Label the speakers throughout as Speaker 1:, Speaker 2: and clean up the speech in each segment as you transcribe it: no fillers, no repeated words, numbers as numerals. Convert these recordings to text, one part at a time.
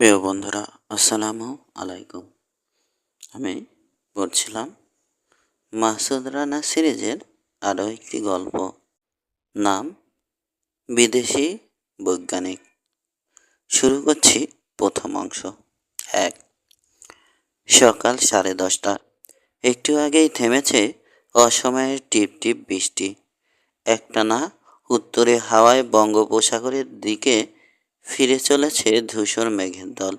Speaker 1: প্রিয় বন্ধুরা, আসসালামু আলাইকুম। আমি পড়ছিলাম মাসুদ রানা সিরিজের আরও একটি গল্প। নাম বিদেশি বৈজ্ঞানিক। শুরু করছি প্রথম অংশ। ১। সকাল 10:30। একটু আগেই থেমেছে অসময়ের টিপ টিপ বৃষ্টি। একটানা উত্তরে হাওয়ায় বঙ্গোপসাগরের দিকে ফিরে চলেছে ধূসর মেঘের দল।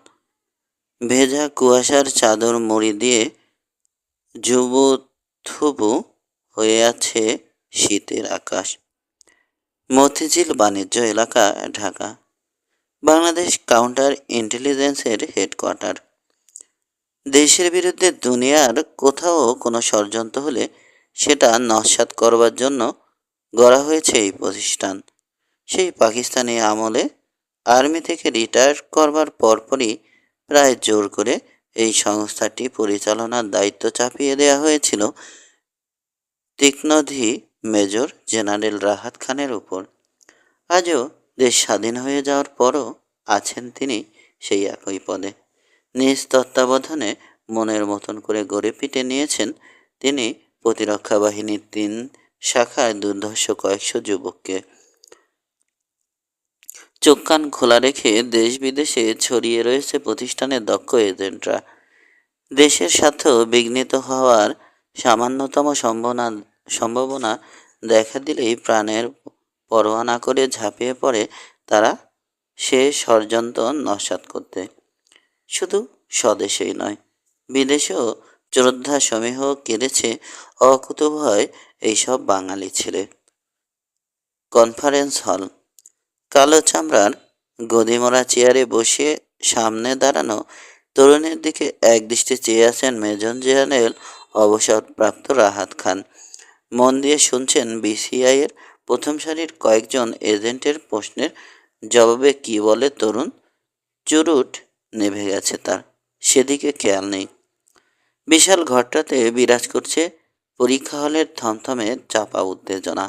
Speaker 1: ভেজা কুয়াশার চাদর মুড়ি দিয়ে জুবুথুবু হয়ে আছে শীতের আকাশ। মতিঝিল বাণিজ্য এলাকা, ঢাকা। বাংলাদেশ কাউন্টার ইন্টেলিজেন্সের হেডকোয়ার্টার। দেশের বিরুদ্ধে দুনিয়ার কোথাও কোনো ষড়যন্ত্র হলে সেটা নস্যাৎ করবার জন্য গড়া হয়েছে এই প্রতিষ্ঠান। সেই পাকিস্তানি আমলে আর্মি থেকে রিটায়ার করবার পরপরই প্রায় জোর করে এই সংস্থাটি পরিচালনার দায়িত্ব চাপিয়ে দেওয়া হয়েছিল তীক্ষ্ণধী মেজর জেনারেল রাহাত খানের উপর। আজও দেশ স্বাধীন হয়ে যাওয়ার পরও আছেন তিনি সেই একই পদে। নিজ তত্ত্বাবধানে মনের মতন করে গড়ে পিটে নিয়েছেন তিনি প্রতিরক্ষা বাহিনীর ৩ শাখার দুর্ধর্ষ কয়েকশো যুবককে। চোখ কান খোলা রেখে দেশ বিদেশে ছড়িয়ে রয়েছে প্রতিষ্ঠানের দক্ষ এজেন্টরা। দেশের স্বার্থ বিঘ্নিত হওয়ার সামান্যতম সম্ভাবনা দেখা দিলেই প্রাণের পরোয়া না করে ঝাঁপিয়ে পড়ে তারা সে ষড়যন্ত্র নস্যাৎ করতে। শুধু স্বদেশেই নয়, বিদেশেও শ্রদ্ধা সমীহ কেড়েছে অকুতোভয় এইসব বাঙালি ছেলে। Conference hall. কালো চামড়ার গদিমরা চেয়ারে বসে সামনে দাঁড়ানো তরুণের দিকে একদৃষ্টে চেয়ে আছেন মেজর জেনারেল অবসরপ্রাপ্ত রাহাত খান। মন দিয়ে শুনছেন বিসিআইয়ের প্রথম সারির কয়েকজন এজেন্টের প্রশ্নের জবাবে কি বলে তরুণ। চুরুট নেভে গেছে তার, সেদিকে খেয়াল নেই। বিশাল ঘরটাতে বিরাজ করছে পরীক্ষা হলের থমথমে চাপা উত্তেজনা।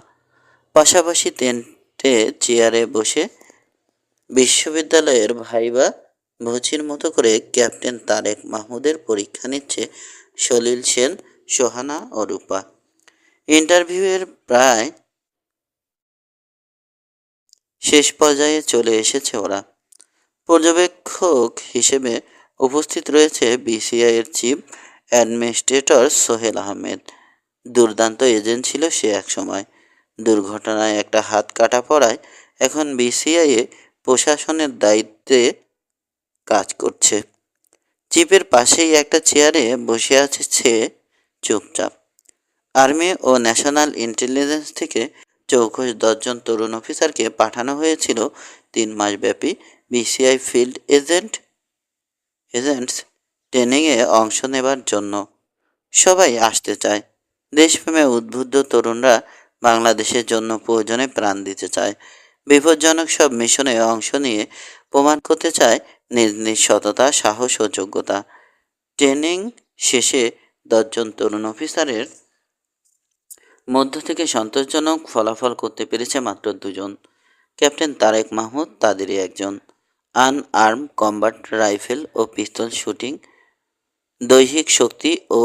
Speaker 1: পাশাপাশি টেন্টে চেয়ারে বসে বিশ্ববিদ্যালয়ের ভাইবা ভোজির মতো করে ক্যাপ্টেন তারেক মাহমুদের পরীক্ষা নিচ্ছে সলিল সেন, সোহানা ও রূপা। ইন্টারভিউয়ের প্রায় শেষ পর্যায়ে চলে এসেছে ওরা। পর্যবেক্ষক হিসেবে উপস্থিত রয়েছে বিসিআইয়ের চিফ অ্যাডমিনিস্ট্রেটর সোহেল আহমেদ। দুর্দান্ত এজেন্ট ছিল সে একসময়। দুর্ঘটনায় একটা হাত কাটা পড়ায় এখন বিসিআইয়ে প্রশাসনের দায়িত্বে কাজ করছে। চিফের পাশেই একটা চেয়ারে বসে আছে সে চুপচাপ। আর্মি ও ন্যাশনাল ইন্টেলিজেন্স থেকে চৌখস 10 জন তরুণ অফিসারকে পাঠানো হয়েছিল 3 মাসব্যাপী বিসিআই ফিল্ড এজেন্টস ট্রেনিংয়ে অংশ নেবার জন্য। সবাই আসতে চায়। দেশপ্রেমে উদ্বুদ্ধ তরুণরা বাংলাদেশের জন্য প্রয়োজনে প্রাণ দিতে চায়। বিপজ্জনক সব মিশনে অংশ নিয়ে প্রমাণ করতে চায় নিজ নিজ সততা, সাহস ও যোগ্যতা। ট্রেনিং শেষে 10 জন তরুণ অফিসারের মধ্য থেকে সন্তোষজনক ফলাফল করতে পেরেছে মাত্র 2 জন। ক্যাপ্টেন তারেক মাহমুদ তাদেরই একজন। আনআর্ম কম্বাট রাইফেল ও পিস্তল শুটিং, দৈহিক শক্তি ও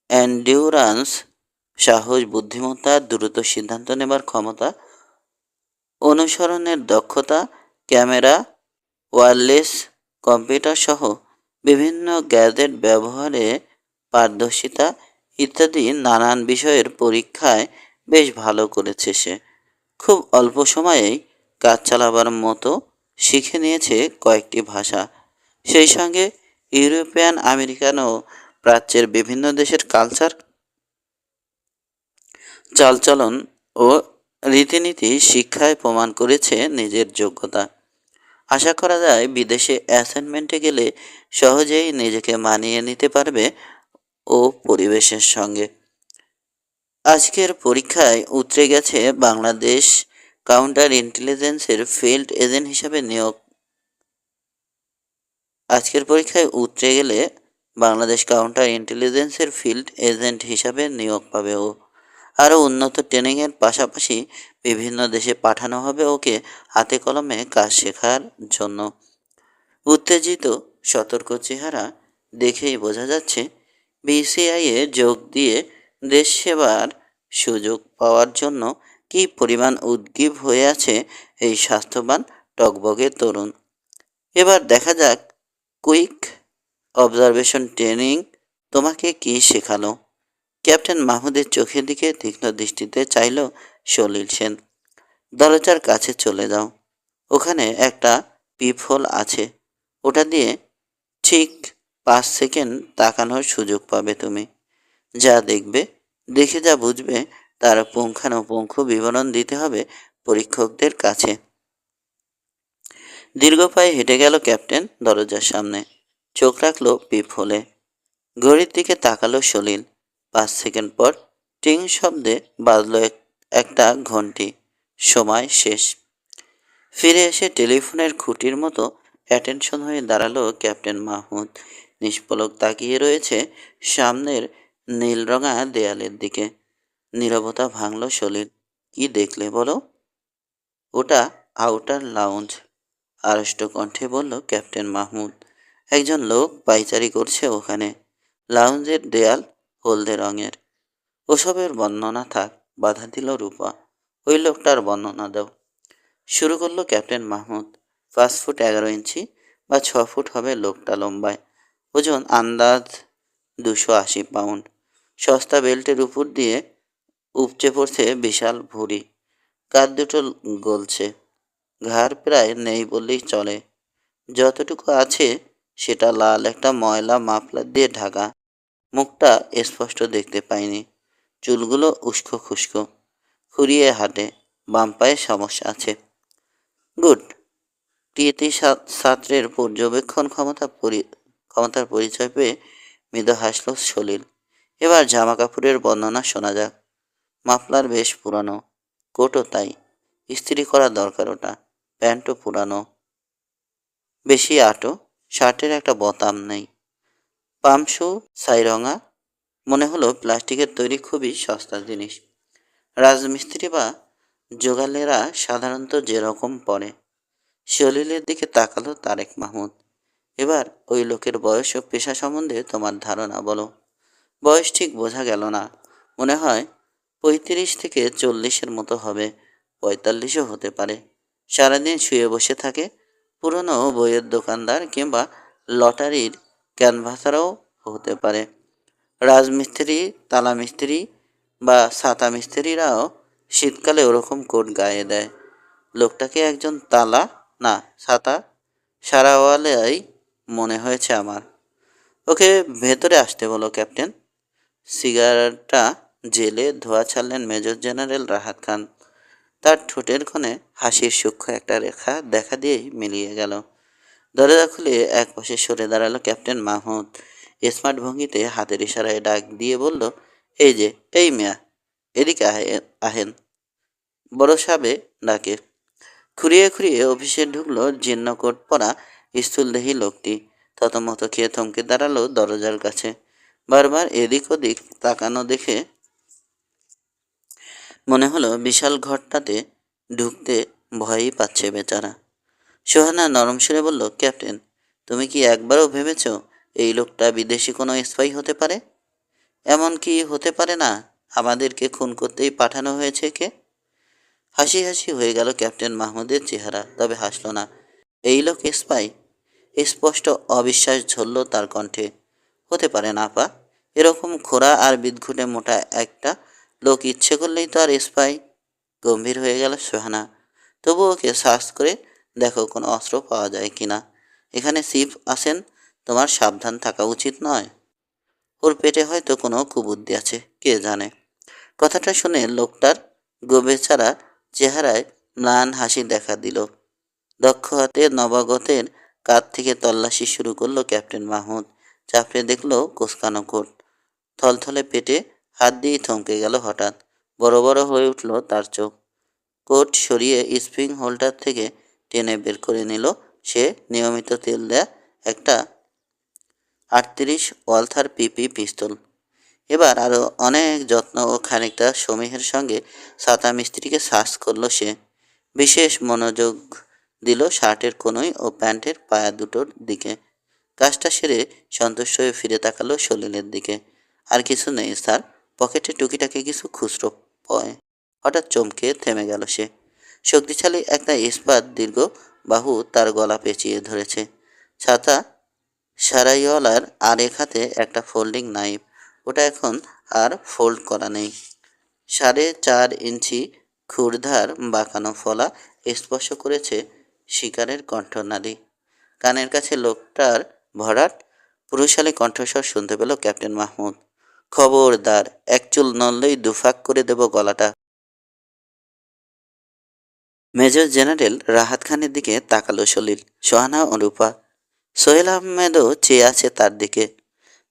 Speaker 1: এন্ডিউরান্স, সাহস, বুদ্ধিমত্তা, দ্রুত সিদ্ধান্ত নেবার ক্ষমতা, অনুসরণের দক্ষতা, ক্যামেরা, ওয়্যারলেস কম্পিউটার সহ বিভিন্ন গ্যাজেট ব্যবহারে পারদর্শিতা ইত্যাদি নানান বিষয়ের পরীক্ষায় বেশ ভালো করেছে সে। খুব অল্প সময়েই কাজ চালাবার মতো শিখে নিয়েছে কয়েকটি ভাষা। সেই সঙ্গে ইউরোপিয়ান, আমেরিকান ও প্রাচ্যের বিভিন্ন দেশের কালচার, চালচলন ও রীতিনীতি শিক্ষায় প্রমাণ করেছে নিজের যোগ্যতা। আশা করা যায় বিদেশে অ্যাসাইনমেন্টে গেলে সহজেই নিজেকে মানিয়ে নিতে পারবে ও পরিবেশের সঙ্গে। আজকের পরীক্ষায় উতরে গেছে বাংলাদেশ কাউন্টার ইন্টেলিজেন্সের ফিল্ড এজেন্ট হিসাবে নিয়োগ। আজকের পরীক্ষায় উতরে গেলে বাংলাদেশ কাউন্টার ইন্টেলিজেন্সের ফিল্ড এজেন্ট হিসাবে নিয়োগ পাবে ও। আরও উন্নত ট্রেনিংয়ের পাশাপাশি বিভিন্ন দেশে পাঠানো হবে ওকে হাতে কলমে কাজ শেখার জন্য। উত্তেজিত সতর্ক চেহারা দেখেই বোঝা যাচ্ছে বিসিআইয়ে যোগ দিয়ে দেশ সেবার সুযোগ পাওয়ার জন্য কী পরিমাণ উদ্গ্রীব হয়ে আছে এই স্বাস্থ্যবান টকবগে তরুণ। এবার দেখা যাক কুইক অবজারভেশন ট্রেনিং তোমাকে কী শেখালো। ক্যাপ্টেন মাহমুদের চোখের দিকে তীক্ষ্ণ দৃষ্টিতে চাইল সলিল সেন। দরজার কাছে চলে যাও, ওখানে একটা পিপহোল আছে, ওটা দিয়ে ঠিক 5 সেকেন্ড তাকানোর সুযোগ পাবে তুমি। যা দেখবে, দেখে যা বুঝবে তার পুঙ্খানুপুঙ্খ বিবরণ দিতে হবে পরীক্ষকদের কাছে। দীর্ঘ পায়ে হেঁটে গেল ক্যাপ্টেন দরজার সামনে, চোখ রাখলো পিপহোলে। ঘড়ির দিকে তাকালো সলিল। 5 সেকেন্ড পর টিং শব্দে বাজলো একটা ঘন্টি। সময় শেষ। ফিরে এসে টেলিফোনের খুঁটির মতো অ্যাটেনশন হয়ে দাঁড়ালো ক্যাপ্টেন মাহমুদ। নিষ্পলক তাকিয়ে রয়েছে সামনের নীলরঙা দেয়ালের দিকে। নীরবতা ভাঙল সলিল। কি দেখলে বলো? ওটা আউটার লাউঞ্জ, আড়ষ্ট কণ্ঠে বলল ক্যাপ্টেন মাহমুদ। একজন লোক পাইচারি করছে ওখানে। লাউঞ্জের দেয়াল হলদে রঙের। ওসবের বর্ণনা থাক, বাধা দিল রূপা। ওই লোকটার বর্ণনা দাও। শুরু করলো ক্যাপ্টেন মাহমুদ। 5 ফুট 11 ইঞ্চি বা 6 ফুট হবে লোকটা লম্বায়। ওজন আন্দাজ 280 পাউন্ড। সস্তা বেল্টের উপর দিয়ে উপচে পড়ছে বিশাল ভুঁড়ি। কাঁধ দুটো গলছে। ঘাড় প্রায় নেই বললেই চলে। যতটুকু আছে সেটা লাল একটা ময়লা মাফলার দিয়ে ঢাকা। মুখটা স্পষ্ট দেখতে পাইনি। চুলগুলো উস্কো খুস্কো। খুঁড়িয়ে হাঁটে। বাম পায়ে সমস্যা আছে। গুড। কৃতি ছাত্রের পর্যবেক্ষণ ক্ষমতার পরিচয় পেয়ে মৃদু হাসল সলিল। এবার জামা কাপড়ের বর্ণনা শোনা যাক। মাফলার বেশ পুরানো, কোটও তাই। ইস্ত্রি করা দরকার ওটা। প্যান্টও পুরানো, বেশি আটো। শার্টের একটা বোতাম নেই। পামশু ছাইরঙা, মনে হলো প্লাস্টিকের তৈরি, খুবই সস্তা জিনিস। রাজমিস্ত্রি বা জোগালেরা সাধারণত যেরকম পরে। সলিলের দিকে তাকালো তারেক মাহমুদ। এবার ওই লোকের বয়স ও পেশা সম্বন্ধে তোমার ধারণা বলো। বয়স ঠিক বোঝা গেল না। মনে হয় 35 থেকে 40-এর মতো হবে। 45ও হতে পারে। সারাদিন শুয়ে বসে থাকে। পুরনো বইয়ের দোকানদার কিংবা লটারির ক্যানভাসারও হতে পারে। রাজমিস্ত্রি, তালা মিস্ত্রি বা ছাতা মিস্ত্রিরাও শীতকালে ওরকম কোট গায়ে দেয়। লোকটাকে একজন তালা না ছাতা সারাওয়ালাই মনে হয়েছে আমার। ওকে ভেতরে আসতে বলো ক্যাপ্টেন। সিগারেটটা জেলে ধোয়া ছাড়লেন মেজর জেনারেল রাহাত খান। তার ঠোঁটের কোণে হাসির সূক্ষ্ম একটা রেখা দেখা দিয়েই মিলিয়ে গেল। দরজা খুলে এক পাশে সরে দাঁড়ালো ক্যাপ্টেন মাহমুদ। স্মার্ট ভঙ্গিতে হাতের ইশারায় ডাক দিয়ে বলল, এই যে, এই মিয়া, এদিকে আহেন। বড় সাবে ডাকে। খুঁড়িয়ে খুঁড়িয়ে অফিসে ঢুকলো জীর্ণ কোট পরা স্থূলদেহী লোকটি। থতমত খেয়ে থমকে দাঁড়ালো দরজার কাছে। বারবার এদিক ওদিক তাকানো দেখে মনে হলো বিশাল ঘরটাতে ঢুকতে ভয়ই পাচ্ছে বেচারা। সোহানা নরম সুরে বলল, ক্যাপ্টেন, তুমি কি একবারও ভেবেছ এই লোকটা বিদেশি কোনো স্পাই হতে পারে? এমন কি হতে পারে না আমাদেরকে খুন করতেই পাঠানো হয়েছে কে? হাসি হাসি হয়ে গেল ক্যাপ্টেন মাহমুদের চেহারা, তবে হাসল না। এই লোক স্পাই? স্পষ্ট অবিশ্বাস ঝরল তার কণ্ঠে। হতে পারে না আপা। এরকম খোঁড়া আর বিদঘুটে মোটা একটা লোক ইচ্ছে করলেই তো আর স্পাই। গম্ভীর হয়ে গেল সোহানা। তবু ওকে সার্চ করে দেখো কোনো অস্ত্র পাওয়া যায় কিনা। এখানে চিফ আছেন, তোমার সাবধান থাকা উচিত নয়। ওর পেটে হয়তো কোনো কুবুদ্ধি আছে, কে জানে। কথাটা শুনে লোকটার গোবেচারা চেহারায় ম্লান হাসি দেখা দিল। দক্ষ হাতে নবাগতের কাঁধ থেকে তল্লাশি শুরু করলো ক্যাপ্টেন মাহমুদ। চাপড়ে দেখলো কোসকানো কোট। থলথলে পেটে হাত দিয়ে থমকে গেল হঠাৎ। বড় বড় হয়ে উঠল তার চোখ। কোট সরিয়ে স্প্রিং হোল্ডার থেকে টেনে বের করে নিল সে নিয়মিত তেল দেয়া একটা 38 ওয়ালথার পিপি পিস্তল। এবার আরও অনেক যত্ন ও খানিকটা সমীহের সঙ্গে ছাতা মিস্ত্রিকে সার্চ করল সে। বিশেষ মনোযোগ দিল শার্টের কোনোই ও প্যান্টের পায়া দুটোর দিকে। কাজটা সেরে সন্তুষ্ট হয়ে ফিরে তাকালো সলিলের দিকে। আর কিছু নেই স্যার, পকেটে টুকিটাকি কিছু খুচরো পয়। হঠাৎ চমকে থেমে গেল সে। শক্তিশালী একটা ইস্পাত দীর্ঘ বাহু তার গলা পেঁচিয়ে ধরেছে। ছাতা সারাইওয়ালার আরেক হাতে একটা ফোল্ডিং নাইফ, ওটা এখন আর ফোল্ড করা নেই। 4.5 ইঞ্চি ক্ষুরধার বাঁকানো ফলা স্পর্শ করেছে শিকারের কণ্ঠনালী। কানের কাছে লোকটার ভরাট পুরুষালী কণ্ঠস্বর শুনতে পেল ক্যাপ্টেন মাহমুদ। খবরদার, এক চুল নড়লেই দুফাক করে দেব গলাটা। মেজর জেনারেল রাহাত খানের দিকে তাকালো সলিল, সোহানা ও রূপা। সোহেল আহমেদও চেয়ে আছে তার দিকে।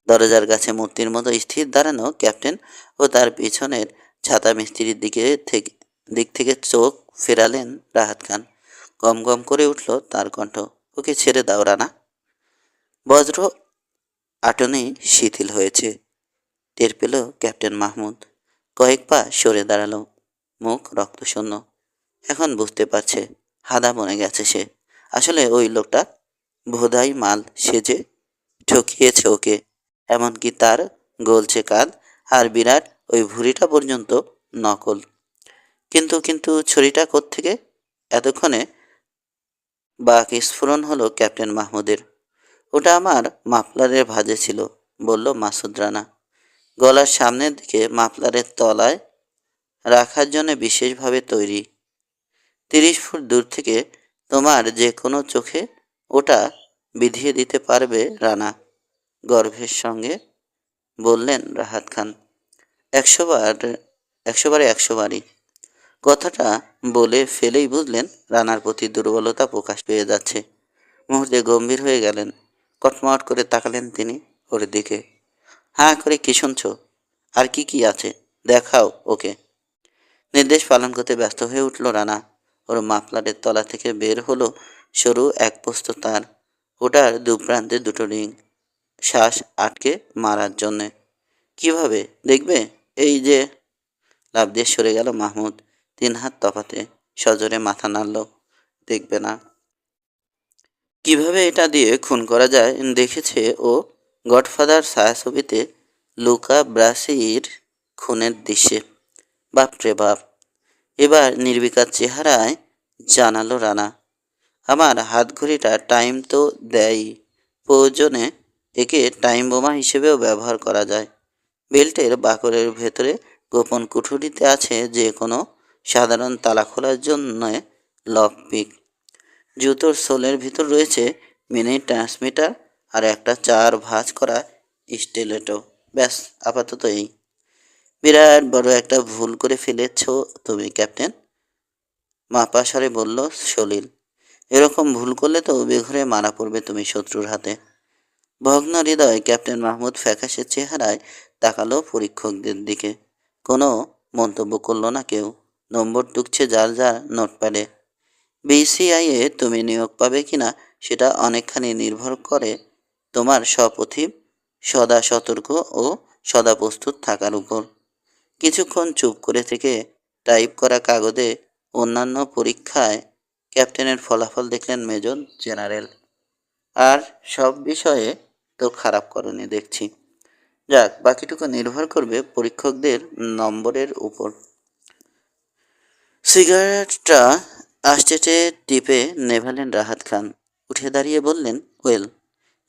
Speaker 1: দরজার কাছে মূর্তির মতো স্থির দাঁড়ানো ক্যাপ্টেন ও তার পিছনের ছাতা মিস্ত্রির দিক থেকে চোখ ফেরালেন রাহাত খান। গম গম করে উঠল তার কণ্ঠ, ওকে ছেড়ে দাও রানা। বজ্র আটনে শিথিল হয়েছে, টের পেল ক্যাপ্টেন মাহমুদ। কয়েক পা সরে দাঁড়ালো, মুখ রক্তশূন্য। এখন বুঝতে পারছে হাদা বনে গেছে সে। আসলে ওই লোকটা ভোদাই মাল সেজে ঠকিয়েছে ওকে। এমনকি তার গলছে কাঁধ আর বিরাট ওই ভুঁড়িটা পর্যন্ত নকল। কিন্তু কিন্তু ছুরিটা কোত্থেকে? এতক্ষণে বাক স্ফুরণ হলো ক্যাপ্টেন মাহমুদের। ওটা আমার মাফলারের ভাঁজে ছিল, বলল মাসুদ রানা। গলার সামনের দিকে মাফলারের তলায় রাখার জন্য বিশেষভাবে তৈরি। 30 ফুট দূর থেকে তোমার যে কোনো চোখে ওটা বিধিয়ে দিতে পারবে রানা, গর্বের সঙ্গে বললেন রাহাত খান। 100 বার, 100 বারে 100 বারই। কথাটা বলে ফেলেই বুঝলেন রানার প্রতি দুর্বলতা প্রকাশ পেয়ে যাচ্ছে। মুহূর্তে গম্ভীর হয়ে গেলেন। কটমট করে তাকালেন তিনি ওর দিকে। হাঁ করে কি শুনছ? আর কি কি আছে দেখাও ওকে। নির্দেশ পালন করতে ব্যস্ত হয়ে উঠল রানা। ওর মাফলারের তলা থেকে বের হলো সরু এক পোস্ত তার। ওটার দুপ্রান্তে দুটো রিং, শ্বাস আটকে মারার জন্যে। কিভাবে দেখবে? এই যে। লাফ দিয়ে সরে গেল মাহমুদ। 3 হাত তফাতে সজোরে মাথা নাড়ল। দেখবে না? কিভাবে এটা দিয়ে খুন করা যায় দেখেছে ও গডফাদার ছায়াছবিতে লুকা ব্রাসির খুনের দৃশ্যে। বাপরে বাপ! এবার নির্বিকার চেহারায় জানালো রানা। আমার হাতঘড়িটা টাইম তো দেয়ই, প্রয়োজনে একে টাইম বোমা হিসেবেও ব্যবহার করা যায়। বেল্টের বাকরের ভেতরে গোপন কুঠুরিতে আছে যে কোনো সাধারণ তালা খোলার জন্য লকপিক। জুতোর সোলের ভিতর রয়েছে মিনি ট্রান্সমিটার আর একটা 4 ভাঁজ করা স্টিলেটো। ব্যাস, আপাতত এই। বিরাট বড় একটা ভুল করে ফেলেছ তুমি ক্যাপ্টেন, মাপা স্বরে বলল সলিল। এরকম ভুল করলে তো বেঘরে মারা পড়বে তুমি শত্রুর হাতে। ভগ্ন হৃদয় ক্যাপ্টেন মাহমুদ ফ্যাকাশে চেহারায় তাকালো পরীক্ষকদের দিকে। কোনো মন্তব্য করল না কেউ। নম্বর টুকছে যার যার নোটপ্যাডে। বিসিআইয়ে তুমি নিয়োগ পাবে কিনা সেটা অনেকখানি নির্ভর করে তোমার সপথিক, সদা সতর্ক ও সদা প্রস্তুত থাকার উপর। কিছুক্ষণ চুপ করে থেকে টাইপ করা কাগজে অন্যান্য পরীক্ষায় ক্যাপ্টেনের ফলাফল দেখলেন মেজর জেনারেল। আর সব বিষয়ে তো খারাপ করনি দেখছি। যাক, বাকিটুকু নির্ভর করবে পরীক্ষকদের নম্বরের উপর। সিগারেটটা আস্টেটে টিপে নেভালেন রাহাত খান। উঠে দাঁড়িয়ে বললেন, ওয়েল,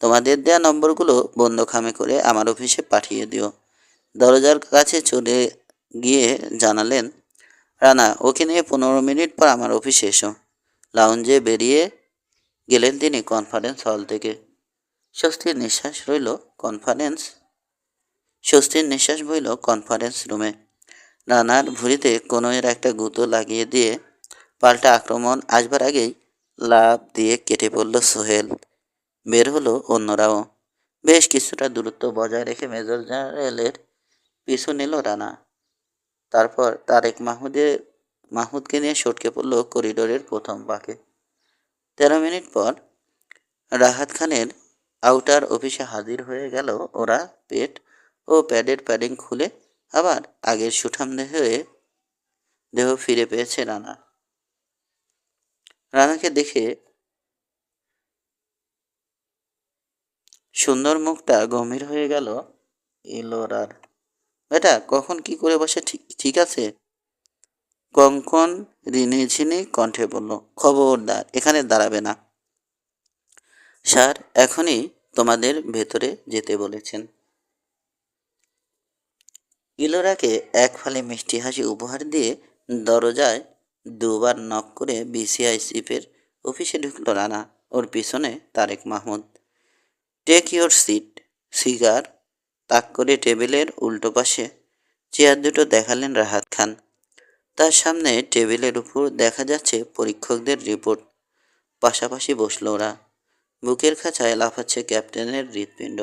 Speaker 1: তোমাদের দেয়া নম্বরগুলো বন্ধখামে করে আমার অফিসে পাঠিয়ে দিও। দরজার কাছে চলে গিয়ে জানালেন, রানা, ওকে নিয়ে 15 মিনিট পর আমার অফিসে এসো। লাউঞ্জে বেরিয়ে গেলেন তিনি কনফারেন্স হল থেকে। স্বস্তির নিঃশ্বাস বইল কনফারেন্স রুমে। রানার ভুঁড়িতে কনুইয়ের একটা গুঁতো লাগিয়ে দিয়ে পাল্টা আক্রমণ আসবার আগেই লাফ দিয়ে কেটে পড়ল সোহেল। বের হলো অন্যরাও। বেশ কিছুটা দূরত্ব বজায় রেখে মেজর জেনারেলের পিছু নিল রানা। তারপর তারেক মাহমুদকে নিয়ে সটকে পড়ল করিডোরের প্রথম বাঁকে। 13 মিনিট পর রাহাত খানের আউটার অফিসে হাজির হয়ে গেল ওরা। পেট ও প্যাডের প্যাডিং খুলে আবার আগের সুঠাম দেহ ফিরে পেয়েছে রানা। রানাকে দেখে সুন্দর মুখটা গম্ভীর হয়ে গেল ইলোরার। এটা কখন কি করে বসে, ঠিক ঠিক আছে? কঙ্কন রিনিঝিনি কণ্ঠে বলল, খবরদার এখানে দাঁড়াবে না। স্যার এখনই তোমাদের ভেতরে যেতে বলেছেন। ইলোরাকে এক ফালি মিষ্টি হাসি উপহার দিয়ে দরজায় দুবার নক করে বিসিআই চিফের অফিসে ঢুকল রানা। ওর পিছনে Tareq Mahmud. Take your seat. Cigar তাক করে টেবিলের উল্টো পাশে চেয়ার দুটো দেখালেন রাহাত খান। তার সামনে টেবিলের উপর দেখা যাচ্ছে পরীক্ষকদের রিপোর্ট। পাশাপাশি বসল ওরা। বুকের খাঁচায় লাফাচ্ছে ক্যাপ্টেনের হৃৎপিণ্ড।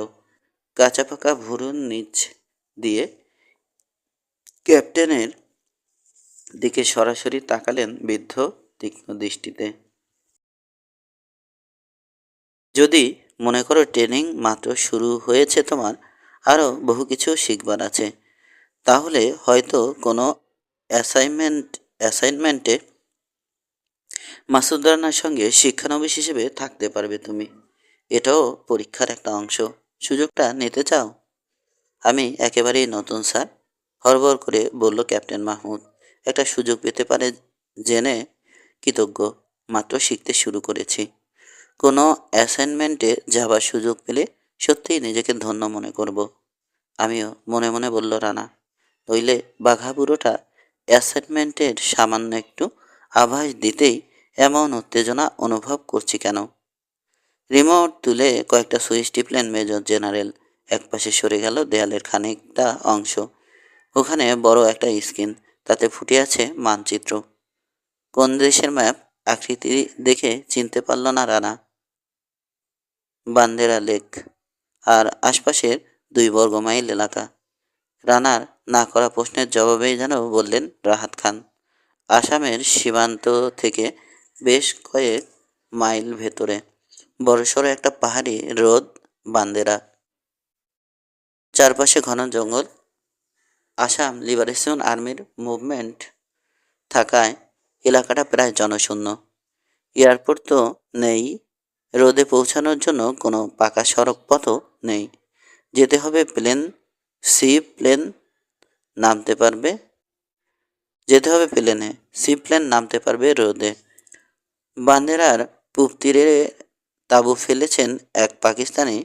Speaker 1: কাঁচা পাকা ভুরুর নিচ দিয়ে ক্যাপ্টেনের দিকে সরাসরি তাকালেন বৃদ্ধ তীক্ষ্ণ দৃষ্টিতে। যদি মনে করো ট্রেনিং মাত্র শুরু হয়েছে তোমার, আরও বহু কিছু শিখবার আছে, তাহলে হয়তো কোনো অ্যাসাইনমেন্টে মাসুদ রানার সঙ্গে শিক্ষানবিশ হিসেবে থাকতে পারবে তুমি। এটাও পরীক্ষার একটা অংশ। সুযোগটা নিতে চাও? আমি একেবারেই নতুন স্যার, হড়বড় করে বলল ক্যাপ্টেন মাহমুদ। একটা সুযোগ পেতে পারে জেনে কৃতজ্ঞ। মাত্র শিখতে শুরু করেছি। কোনো অ্যাসাইনমেন্টে যাবার সুযোগ পেলে সত্যিই নিজেকে ধন্য মনে করব। আমিও, মনে মনে বলল রানা। নইলে বাঘা বুড়োটা অ্যাসাইনমেন্টের সামান্য একটু আভাস দিতেই এমন উত্তেজনা অনুভব করছি কেন? রিমোট তুলে কয়েকটা সুইচ টিপলেন মেজর জেনারেল। একপাশে সরে গেল দেয়ালের খানিকটা অংশ। ওখানে বড় একটা স্ক্রিন, তাতে ফুটে আছে মানচিত্র। কোন দেশের ম্যাপ? আকৃতি দেখে চিনতে পারল না রানা। বান্দেরা লেক আর আশপাশের 2 বর্গ মাইল এলাকা। রানার না করা প্রশ্নের জবাবেই যেন বললেন রাহাত খান, আসামের সীমান্ত থেকে বেশ কয়েক মাইল ভেতরে বড়সড় একটা পাহাড়ি হ্রদ বান্দেরা। চারপাশে ঘন জঙ্গল। আসাম লিবারেশন আর্মির মুভমেন্ট থাকায় এলাকাটা প্রায় জনশূন্য। এয়ারপোর্ট তো নেই। রোদে পৌঁছানোর জন্য কোনো পাকা সড়ক পথও নেই। যেতে হবে প্লেন। সি প্লেন নামতে পারবে যেতে হবে প্লেনে। সি প্লেন নামতে পারবে রোদে। বান্দেরার পূব তীরে তাঁবু ফেলেছেন এক পাকিস্তানি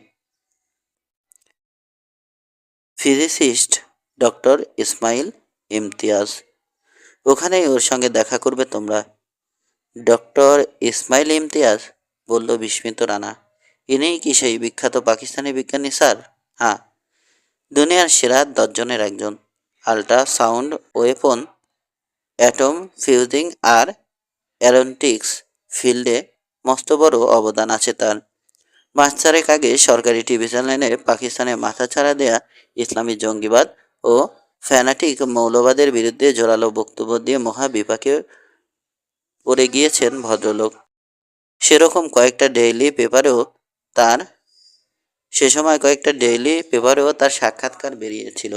Speaker 1: ফিজিসিস্ট ডক্টর ইসমাইল ইমতিয়াজ। ওখানেই ওর সঙ্গে দেখা করবে তোমরা। ডক্টর ইসমাইল ইমতিয়াজ, বলল বিস্মিত রানা। ইনিই কি সেই বিখ্যাত পাকিস্তানি বিজ্ঞানী স্যার? হ্যাঁ, দুনিয়ার সেরা 10 জনের একজন। Ultra sound weapon, atom fusing আর অ্যারোনটিক্স ফিল্ডে মস্ত বড় অবদান আছে তার। মাস 4 আগে সরকারি টিভি চ্যানেলে পাকিস্তানে মাথাচাড়া দেয়া ইসলামী জঙ্গিবাদ ও ফ্যানাটিক মৌলবাদের বিরুদ্ধে জোরালো বক্তব্য দিয়ে মহা বিপাকে পড়ে গিয়েছেন ভদ্রলোক। সেরকম কয়েকটা ডেইলি পেপারেও তার সে সময় কয়েকটা ডেইলি পেপারেও তার সাক্ষাৎকার বেরিয়েছিল।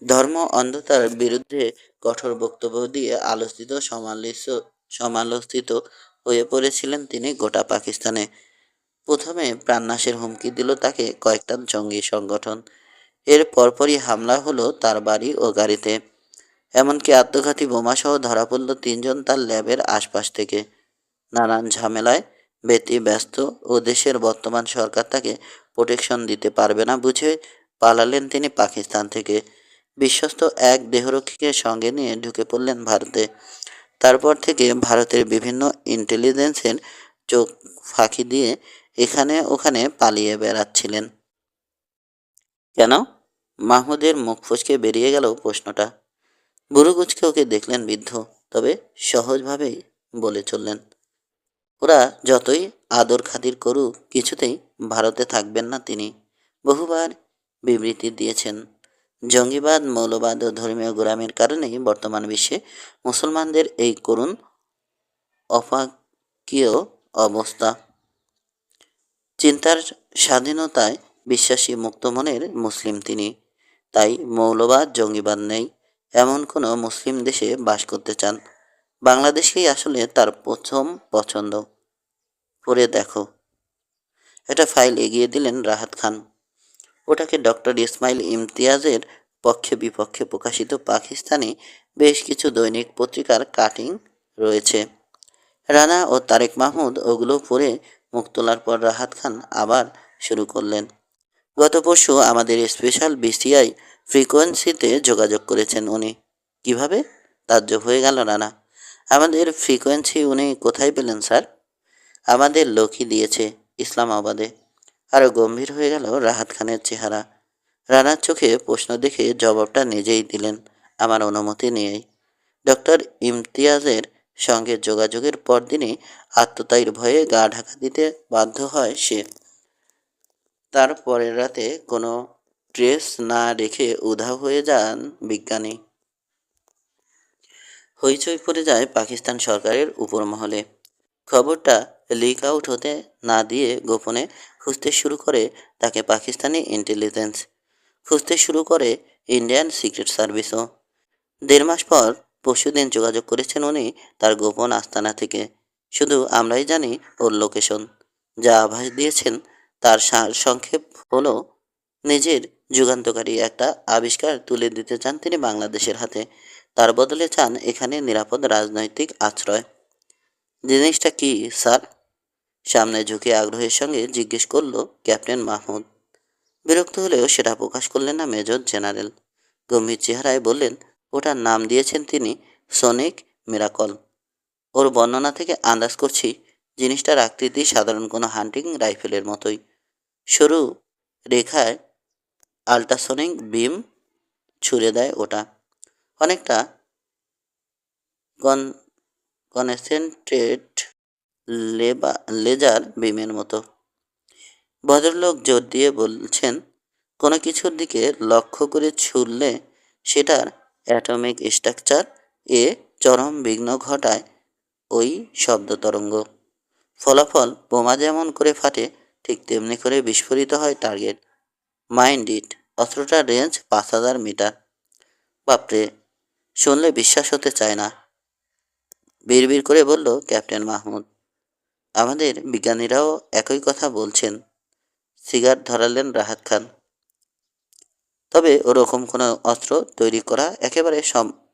Speaker 1: ধর্ম অন্ধতার বিরুদ্ধে কঠোর বক্তব্য দিয়ে সমালোচিত হয়ে পড়েছিলেন তিনি গোটা পাকিস্তানে। প্রথমে প্রাণনাশের হুমকি দিল তাকে কয়েকটা জঙ্গি সংগঠন। এর পরপরই হামলা হলো তার বাড়ি ও গাড়িতে। এমনকি আত্মঘাতী বোমাসহ ধরা পড়ল 3 জন তার ল্যাবের আশপাশ থেকে। নানান ঝামেলায় ব্যস্ত ও দেশের বর্তমান সরকার তাকে প্রোটেকশন দিতে পারবে না বুঝে পালালেন তিনি পাকিস্তান থেকে। বিশ্বস্ত এক দেহরক্ষীকে সঙ্গে নিয়ে ঢুকে পড়লেন ভারতে। তারপর থেকে ভারতের বিভিন্ন ইন্টেলিজেন্সের চোখ ফাঁকি দিয়ে এখানে ওখানে পালিয়ে বেড়াচ্ছিলেন। কেন? মাহমুদের মুখ ফসকে বেরিয়ে গেল প্রশ্নটা। বুড়ো কুচকে ওকে দেখলেন বৃদ্ধ, তবে সহজভাবেই বলে চললেন, ওরা যতই আদর খাতির করুক কিছুতেই ভারতে থাকবেন না তিনি। বহুবার বিবৃতি দিয়েছেন। জঙ্গিবাদ, মৌলবাদ ও ধর্মীয় গোঁড়ামির কারণেই বর্তমান বিশ্বে মুসলমানদের এই করুণ অপাকীয় অবস্থা। চিন্তার স্বাধীনতায় বিশ্বাসী মুক্ত মনের মুসলিম তিনি। তাই মৌলবাদ, জঙ্গিবাদ নেই এমন কোনো মুসলিম দেশে বাস করতে চান। বাংলাদেশকেই আসলে তার প্রথম পছন্দ। পড়ে দেখো। একটা ফাইল এগিয়ে দিলেন রাহাত খান। ওটাকে ডক্টর ইসমাইল ইমতিয়াজের পক্ষে বিপক্ষে প্রকাশিত পাকিস্তানি বেশ কিছু দৈনিক পত্রিকার কাটিং রয়েছে। রানা ও তারেক মাহমুদ ওগুলো পড়ে মুখ তোলার পর রাহাত খান আবার শুরু করলেন। গত পরশু আমাদের স্পেশাল বিসিআই ফ্রিকোয়েন্সিতে যোগাযোগ করেছেন উনি। কিভাবে? তাজ্জব হয়ে গেল রানা। আমাদের ফ্রিকোয়েন্সি উনি কোথায় পেলেন স্যার? আমাদের লোকই দিয়েছে, ইসলামাবাদে। আরও গম্ভীর হয়ে গেল রাহাত খানের চেহারা। রানার চোখে প্রশ্ন দেখে জবাবটা নিজেই দিলেন, আমার অনুমতি নিয়েই। ডক্টর ইমতিয়াজের সঙ্গে যোগাযোগের পরদিনই আত্মতায়ীর ভয়ে গা ঢাকা দিতে বাধ্য হয় সে। তার পরের রাতে কোনো ট্রেস না রেখে উধাও হয়ে যান বিজ্ঞানী। হইচই পড়ে যায় পাকিস্তান সরকারের উপর মহলে। খবরটা লিক আউট হতে না দিয়ে গোপনে খুঁজতে শুরু করে তাকে পাকিস্তানি ইন্টেলিজেন্স, খুঁজতে শুরু করে ইন্ডিয়ান সিক্রেট সার্ভিসও। 1.5 মাস পর পরশুদিন যোগাযোগ করেছেন উনি তার গোপন আস্তানা থেকে। শুধু আমরাই জানি ওর লোকেশন। যা আভাস দিয়েছেন তার সারসংক্ষেপ হলো, নিজের যুগান্তকারী একটা আবিষ্কার তুলে দিতে চান তিনি বাংলাদেশের হাতে। তার বদলে চান এখানে নিরাপদ রাজনৈতিক আশ্রয়। জিনিসটা কি স্যার? সামনে ঝুঁকে আগ্রহের সঙ্গে জিজ্ঞেস করল ক্যাপ্টেন মাহমুদ। বিরক্ত হলেও সেটা প্রকাশ করলেন না মেজর জেনারেল। গম্ভীর চেহারায় বললেন, ওটার নাম দিয়েছেন তিনি সনিক মিরাকল। ওর বর্ণনা থেকে আন্দাজ করছি জিনিসটার আকৃতি সাধারণ কোনো হান্টিং রাইফেলের মতোই। সরু রেখায় আল্ট্রাসনিক বিম ছুড়ে দেয় ওটা, অনেকটা কন কনসেন্ট্রেট লেজার বিমের মতো। ভদ্রলোক জোর দিয়ে বলছেন, কোনো কিছুর দিকে লক্ষ্য করে ছুড়লে সেটার অ্যাটমিক স্ট্রাকচার এ চরম বিঘ্ন ঘটায় ওই শব্দ তরঙ্গ। ফলাফল বোমা যেমন করে ফাটে ঠিক তেমনি করে বিস্ফোরিত হয় টার্গেট। মাইন্ড ইট, অস্ত্রটার রেঞ্জ 5000 মিটার। বাপরে, শুনলে বিশ্বাস হতে চায় না, বিড়বিড় করে বলল ক্যাপ্টেন মাহমুদ। আমাদের বিজ্ঞানীরাও একই কথা বলছেন। সিগারেট ধরালেন রাহাত খান। তবে ওরকম কোনো অস্ত্র তৈরি করা একেবারে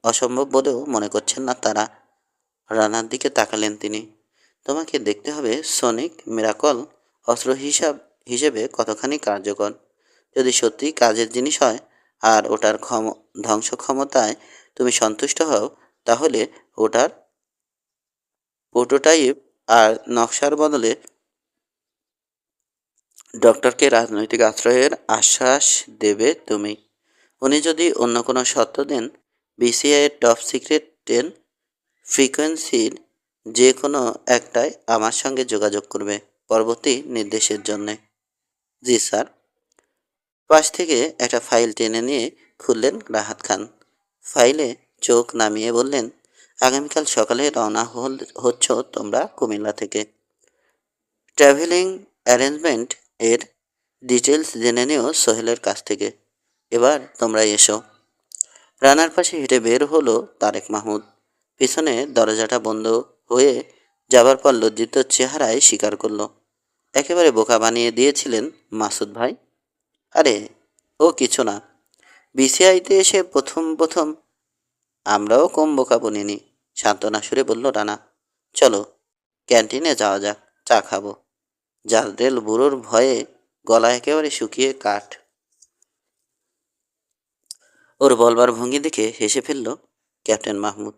Speaker 1: অসম্ভব বলেও মনে করছেন না তারা। রানার দিকে তাকালেন তিনি। তোমাকে দেখতে হবে সনিক মিরাকল অস্ত্র হিসেবে কতখানি কার্যকর। যদি সত্যি কাজের জিনিস হয় আর ওটার ধ্বংস ক্ষমতায় তুমি সন্তুষ্ট হও, তাহলে ওটার প্রোটোটাইপ আর নকশার বদলে ডক্টরকে রাজনৈতিক আশ্রয়ের আশ্বাস দেবে তুমি। উনি যদি অন্য কোনো শর্ত দেন, বিসিআইয়ের টপ সিক্রেট 10 ফ্রিকোয়েন্সির যে কোনো একটায় আমার সঙ্গে যোগাযোগ করবে পরবর্তী নির্দেশের জন্যে। জি স্যার। পাশ থেকে একটা ফাইল টেনে নিয়ে খুললেন রাহাত খান। ফাইলে চোখ নামিয়ে বললেন, আগামীকাল সকালে রওনা হচ্ছ তোমরা কুমিল্লা থেকে। ট্রাভেলিং অ্যারেঞ্জমেন্ট এর ডিটেলস জেনে নিও সোহেলের কাছ থেকে। এবার তোমরা এসো। রানার পাশে হেঁটে বের হলো তারেক মাহমুদ। পিছনে দরজাটা বন্ধ হয়ে যাবার পর লজ্জিত চেহারায় স্বীকার করল, একেবারে বোকা বানিয়ে দিয়েছিলেন মাসুদ ভাই। আরে ও কিছু না, বিসিআইতে এসে প্রথম প্রথম আমরাও কম বোকা বনিনি, সান্ত্বনা সুরে বলল রানা। চলো ক্যান্টিনে যাওয়া যাক, চা খাবো। জাদ্রেল বুড়োর ভয়ে গলা একেবারে শুকিয়ে কাঠ। ওর বলবার ভঙ্গি দেখে হেসে ফেলল ক্যাপ্টেন মাহমুদ।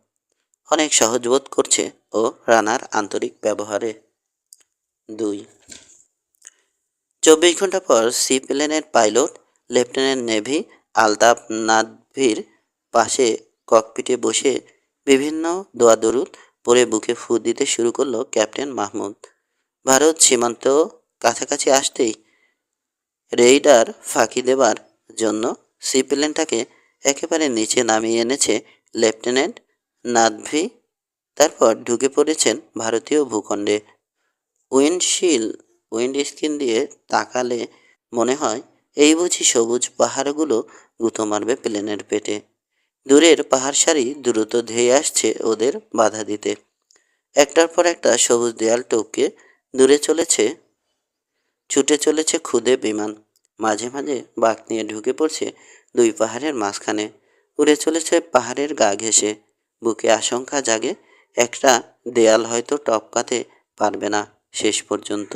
Speaker 1: অনেক সহজ বোধ করছে ও রানার আন্তরিক ব্যবহারে। 2। 24 ঘন্টা পর সি প্লেনের পাইলট লেফটেন্যান্ট নেভি আলতাফ নাদভির পাশে ককপিটে বসে বিভিন্ন দোয়া দরুদ পরে বুকে ফু দিতে শুরু করলো ক্যাপ্টেন মাহমুদ। ভারত সীমান্ত কাছাকাছি আসতেই রেইডার ফাঁকি দেবার জন্য সি প্লেনটাকে একেবারে নিচে নামিয়ে এনেছে লেফটেন্যান্ট নাদভি। তারপর ঢুকে পড়েছেন ভারতীয় ভূখণ্ডে। উইন্ড স্ক্রিন দিয়ে তাকালে মনে হয় এই বুঝি সবুজ পাহাড়গুলো গুঁতো মারবে প্লেনের পেটে। দূরের পাহাড় সারি দ্রুত ধেয়ে আসছে ওদের বাধা দিতে। একটার পর একটা সবুজ দেয়াল টপকে দূরে ছুটে চলেছে খুদে বিমান। মাঝে মাঝে বাঁক নিয়ে ঢুকে পড়ছে দুই পাহাড়ের মাঝখানে। উড়ে চলেছে পাহাড়ের গা ঘেঁষে। বুকে আশঙ্কা জাগে, একটা দেয়াল হয়তো টপকাতে পারবে না শেষ পর্যন্ত।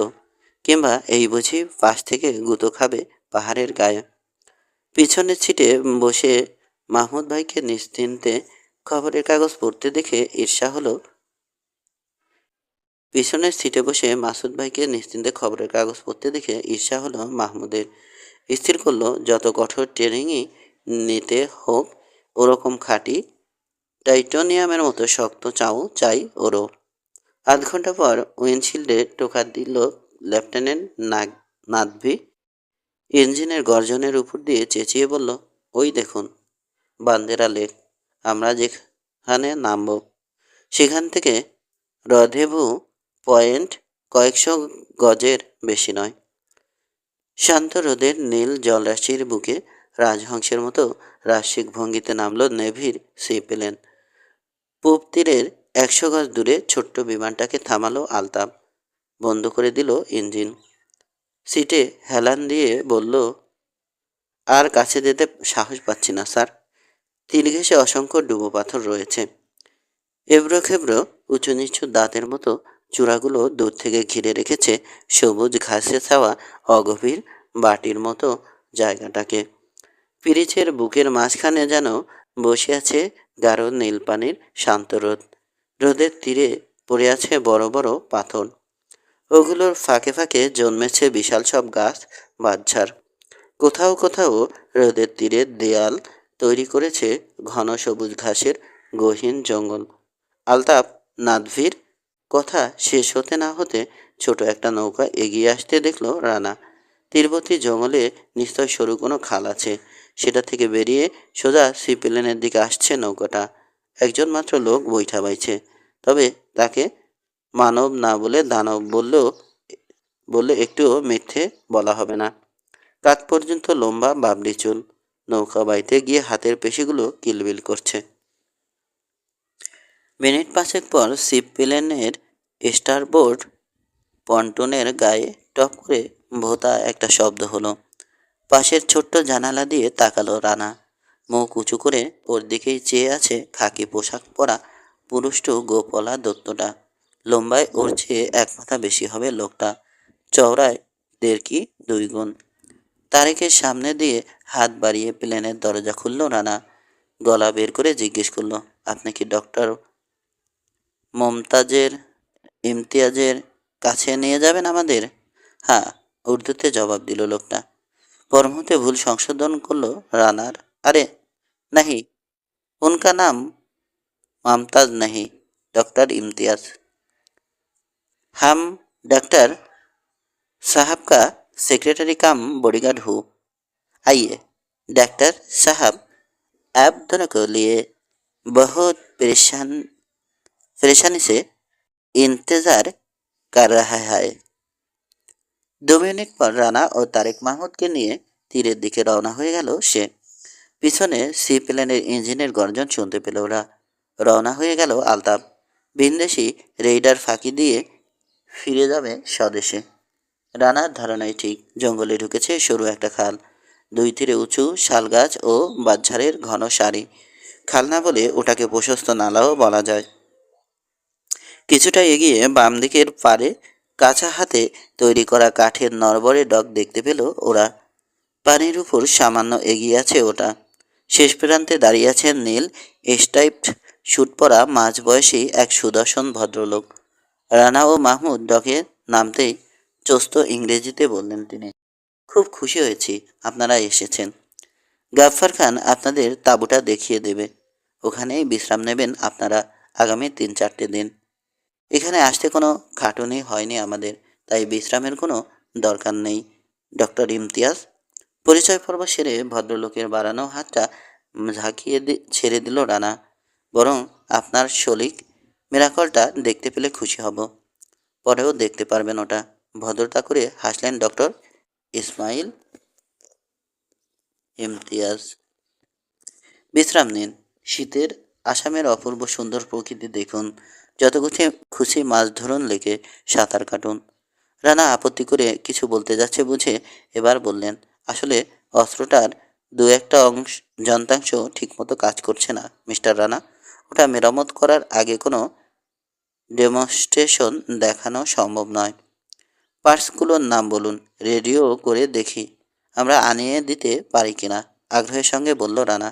Speaker 1: কিংবা এই বুঝি পাশ থেকে গুঁতো খাবে পাহাড়ের গায়ে। পিছনের সিটে বসে মাহমুদ ভাইকে নিশ্চিন্তে খবরের কাগজ পড়তে দেখে ঈর্ষা হলো। পিছনের সিটে বসে মাসুদ ভাইকে নিশ্চিন্তে খবরের কাগজ পড়তে দেখে ঈর্ষা হলো মাহমুদের। স্থির করলো যত কঠোর ট্রেনিংই নিতে হোক, ওরকম খাঁটি টাইটানিয়ামের মতো শক্ত চাই ওরও। আধ ঘন্টা পর উইন্ডশিল্ডে টোকা দিল লেফটেন্যান্ট নাদভি। ইঞ্জিনের গর্জনের উপর দিয়ে চেঁচিয়ে বলল, ওই দেখুন বান্দেরা লেক। আমরা যেখানে নামব সেখান থেকে রধেভু পয়েন্ট কয়েকশো গজের বেশি নয়। শান্ত রোদের নীল জলরাশির বুকে রাজহংসের মতো রাশিক ভঙ্গিতে নামল নেভির সি প্লেন। পূব তীরের 100 গজ দূরে ছোট্ট বিমানটাকে থামালো আলতাফ। বন্ধ করে দিল ইঞ্জিন। সিটে হেলান দিয়ে বলল, আর কাছে যেতে সাহস পাচ্ছি না স্যার। তীর ঘেঁষে অসংখ্য ডুবো পাথর রয়েছে। এবড়ো খেবড়ো উঁচু নিচু দাঁতের মতো চূড়াগুলো দূর থেকে ঘিরে রেখেছে সবুজ ঘাসে ছাওয়া অগভীর বাটির মতো জায়গাটাকে। পিরিচের বুকের মাঝখানে যেন বসে আছে গাঢ় নীল পানির শান্ত রোদ। রোদের তীরে পড়ে আছে বড় বড় পাথর। ওগুলোর ফাঁকে ফাঁকে জন্মেছে বিশাল সব গাছ বাঁধঝাড়। কোথাও কোথাও রোদের তীরে দেয়াল তৈরি করেছে ঘন সবুজ ঘাসের গহীন জঙ্গল। আলতাফ নাদভির কথা শেষ হতে না হতে ছোট একটা নৌকা এগিয়ে আসতে দেখল রানা। তীরবর্তী জঙ্গলে নিশ্চয় সরু কোনো খাল আছে। সেটা থেকে বেরিয়ে সোজা সি প্লেনের দিকে আসছে নৌকাটা। একজন মাত্র লোক বৈঠা বাইছে। তবে তাকে মানব না বলে দানব বললে একটুও মিথ্যে বলা হবে না। কাঁধ পর্যন্ত লম্বা বাবরি চুল। নৌকা বাইতে গিয়ে হাতের পেশিগুলো কিলবিল করছে। মিনিট পাঁচেক পর সিপ প্লেনের স্টারবোর্ড পন্টনের গায়ে টপ করে ভোঁতা একটা শব্দ হলো। পাশের ছোট্ট জানালা দিয়ে তাকালো রানা। মুখ উঁচু করে ওর দিকেই চেয়ে আছে খাকি পোশাক পরা পুরুষ্ট গোপলা দত্তটা। লম্বায় ওর চেয়ে 1 মাথা বেশি হবে লোকটা। চওড়ায় 1.5 কি 2 গুণ। তারেকের সামনে দিয়ে হাত বাড়িয়ে প্লেনের দরজা খুলল রানা। গলা বের করে জিজ্ঞেস করলো, আপনি কি ডক্টর মমতাজের ইমতিয়াজের কাছে নিয়ে যাবেন আমাদের? হ্যাঁ, উর্দুতে জবাব দিল লোকটা। পরমুহূর্তে ভুল সংশোধন করলো রানার। আরে नहीं, उनका नाम ममताज नहीं, डॉक्टर इम्तियाज। हम डॉक्टर साहब का सेक्रेटरी कम बॉडीगार्ड हूँ। आइए डॉक्टर साहब, आप दोनों को लिए बहुत परेशानी से इंतजार कर रहा है। 2 মিনিট পর রানা ও তারেক মাহমুদকে নিয়ে তীরের দিকে রওনা হয়ে গেল সে। পিছনে সি প্লেনের ইঞ্জিনের গর্জন শুনতে পেল ওরা। রওনা হয়ে গেল আলতাফ। ভিনদেশি রেইডার ফাঁকি দিয়ে ফিরে যাবে স্বদেশে। রানার ধারণাই ঠিক। জঙ্গলে ঢুকেছে সরু একটা খাল। 2 তীরে উঁচু শালগাছ ও বাঁশঝাড়ের ঘন সারি। খাল না বলে ওটাকে প্রশস্ত নালাও বলা যায়। কিছুটা এগিয়ে বাম দিকের পারে কাঁচা হাতে তৈরি করা কাঠের নড়বড়ে ডক দেখতে পেল ওরা। পানির উপর সামান্য এগিয়ে আছে ওটা। শেষ প্রান্তে দাঁড়িয়ে আছেন নীল স্ট্রাইপড স্যুট পরা মাঝবয়সী এক সুদর্শন ভদ্রলোক। রানা ও মাহমুদ ডকে নামতেই চোস্ত ইংরেজিতে বললেন তিনি, খুব খুশি হয়েছি আপনারা এসেছেন। গাফফার খান আপনাদের তাঁবুটা দেখিয়ে দেবে। ওখানেই বিশ্রাম নেবেন আপনারা আগামী 3-4 দিন। এখানে আসতে কোনো খাটুনি হয়নি আমাদের, তাই বিশ্রামের কোনো দরকার নেই। ডক্টর ইমতিয়াজ। পরিচয় পর্ব সেরে ভদ্রলোকের বাড়ানো হাতটা ঝাঁকিয়ে ছেড়ে দিল রানা। বরং আপনার শলিক মিরাকলটা দেখতে পেলে খুশি হব। পরেও দেখতে পারবেন ওটা। ভদ্রতা করে হাসলেন ডক্টর ইসমাইল ইমতিয়াজ। বিশ্রাম নিন। শীতের আসামের অপূর্ব সুন্দর প্রকৃতি দেখুন, যত খুশি খুশি মাছ ধরুন, লেকে সাঁতার কাটুন। রানা আপত্তি করে কিছু বলতে যাচ্ছে বুঝে এবার বললেন, আসলে অস্ত্রটার দু একটা যন্ত্রাংশ ঠিকমতো কাজ করছে না মিস্টার রানা। ওটা মেরামত করার আগে কোনো ডেমনস্ট্রেশন দেখানো সম্ভব নয়। পার্টসগুলোর নাম বলুন, রেডিও করে দেখি আমরা আনিয়ে দিতে পারি কিনা, আগ্রহের সঙ্গে বলল রানা।